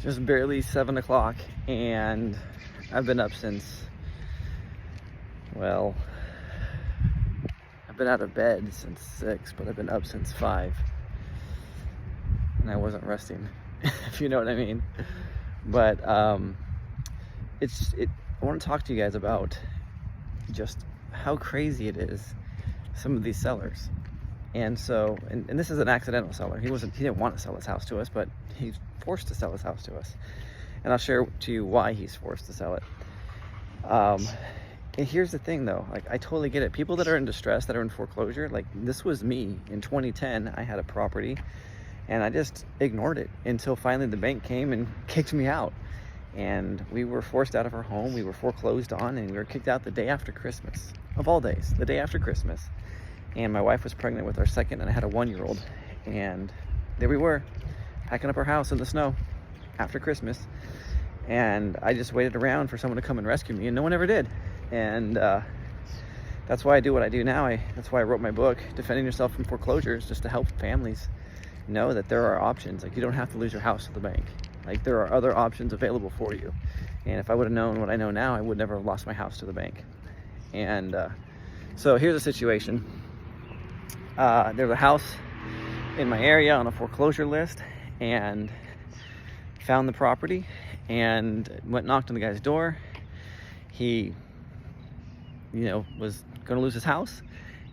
just barely 7 o'clock, and I've been up since, well, I've been out of bed since 6, but I've been up since 5, and I wasn't resting, if you know what I mean. But I want to talk to you guys about just how crazy it is, some of these sellers. And so, and this is an accidental seller. He didn't want to sell his house to us, but he's forced to sell his house to us. And I'll share to you why he's forced to sell it. And here's the thing though, like, I totally get it. People that are in distress, that are in foreclosure, like this was me in 2010. I had a property and I just ignored it until finally the bank came and kicked me out. And we were forced out of our home. We were foreclosed on, and we were kicked out the day after Christmas, of all days, the day after Christmas. And my wife was pregnant with our second, and I had a 1-year-old. And there we were, packing up our house in the snow after Christmas. And I just waited around for someone to come and rescue me, and no one ever did. And that's why I do what I do now. That's why I wrote my book, Defending Yourself from Foreclosures, just to help families know that there are options. Like, you don't have to lose your house to the bank. Like, there are other options available for you. And if I would have known what I know now, I would never have lost my house to the bank. And so here's the situation. There's a house in my area on a foreclosure list, and found the property and knocked on the guy's door. He, was going to lose his house,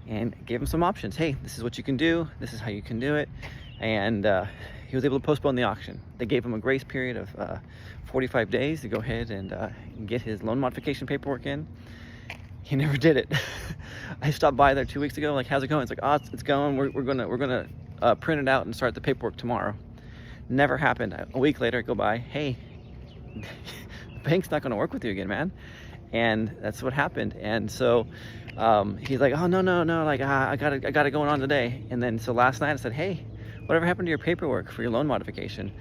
and gave him some options. Hey, this is what you can do. This is how you can do it. And he was able to postpone the auction. They gave him a grace period of 45 days to go ahead and get his loan modification paperwork in. He never did it. I stopped by there 2 weeks ago, like, how's it going? It's like, oh, it's going. We're gonna print it out and start the paperwork tomorrow. Never happened. A week later, I go by, hey, the bank's not gonna work with you again, man. And that's what happened. And so he's like, oh, no, like, I got it going on today. And then so last night I said, hey, whatever happened to your paperwork for your loan modification?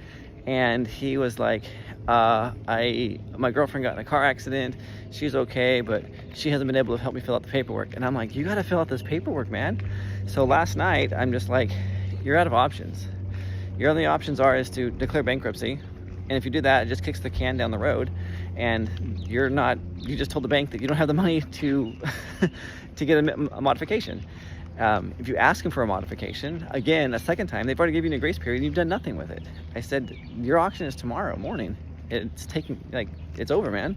And he was like, my girlfriend got in a car accident. She's okay, but she hasn't been able to help me fill out the paperwork. And I'm like, you got to fill out this paperwork, man. So last night, I'm just like, you're out of options. Your only options is to declare bankruptcy. And if you do that, it just kicks the can down the road. And you just told the bank that you don't have the money to, to get a modification. If you ask them for a modification, again, a second time, they've already given you a grace period and you've done nothing with it. I said, your auction is tomorrow morning. It's over, man.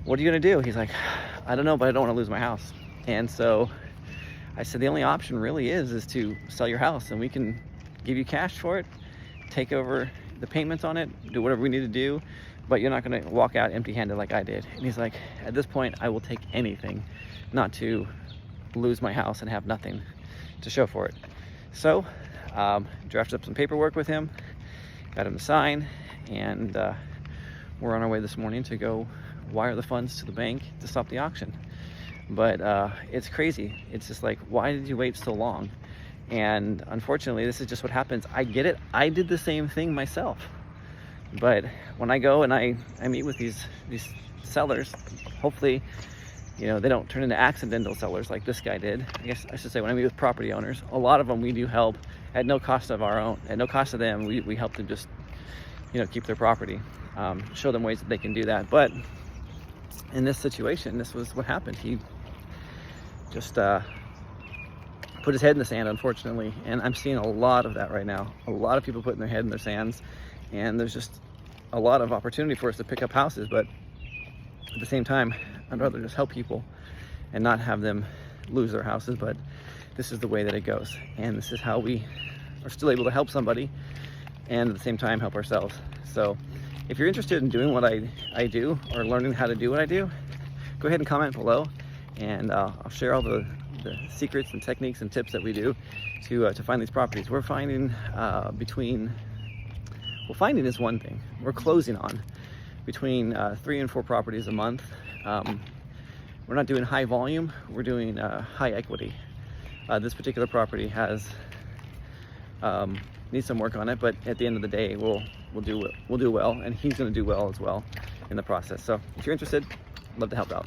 What are you gonna do? He's like, I don't know, but I don't want to lose my house. And so I said, the only option really is to sell your house, and we can give you cash for it, take over the payments on it, do whatever we need to do, but you're not gonna walk out empty-handed like I did. And he's like, at this point, I will take anything not to lose my house and have nothing to show for it. So drafted up some paperwork with him, got him to sign, and we're on our way this morning to go wire the funds to the bank to stop the auction. But it's crazy. It's just like, why did you wait so long? And unfortunately, this is just what happens. I get it. I did the same thing myself. But when I go and I meet with these sellers, hopefully, they don't turn into accidental sellers like this guy did. I guess I should say, when I meet with property owners, a lot of them we do help at no cost of our own, at no cost of them. We help them just, keep their property, show them ways that they can do that. But in this situation, this was what happened. He just put his head in the sand, unfortunately. And I'm seeing a lot of that right now. A lot of people putting their head in their sands, and there's just a lot of opportunity for us to pick up houses. But at the same time, I'd rather just help people and not have them lose their houses. But this is the way that it goes, and this is how we are still able to help somebody and at the same time help ourselves. So if you're interested in doing what I do, or learning how to do what I do, go ahead and comment below, and I'll share all the secrets and techniques and tips that we do to find these properties. We're finding finding is one thing. We're closing on between 3 and 4 properties a month. We're not doing high volume, we're doing high equity. This particular property needs some work on it, but at the end of the day, we'll do well, and he's going to do well as well in the process. So if you're interested, I'd love to help out.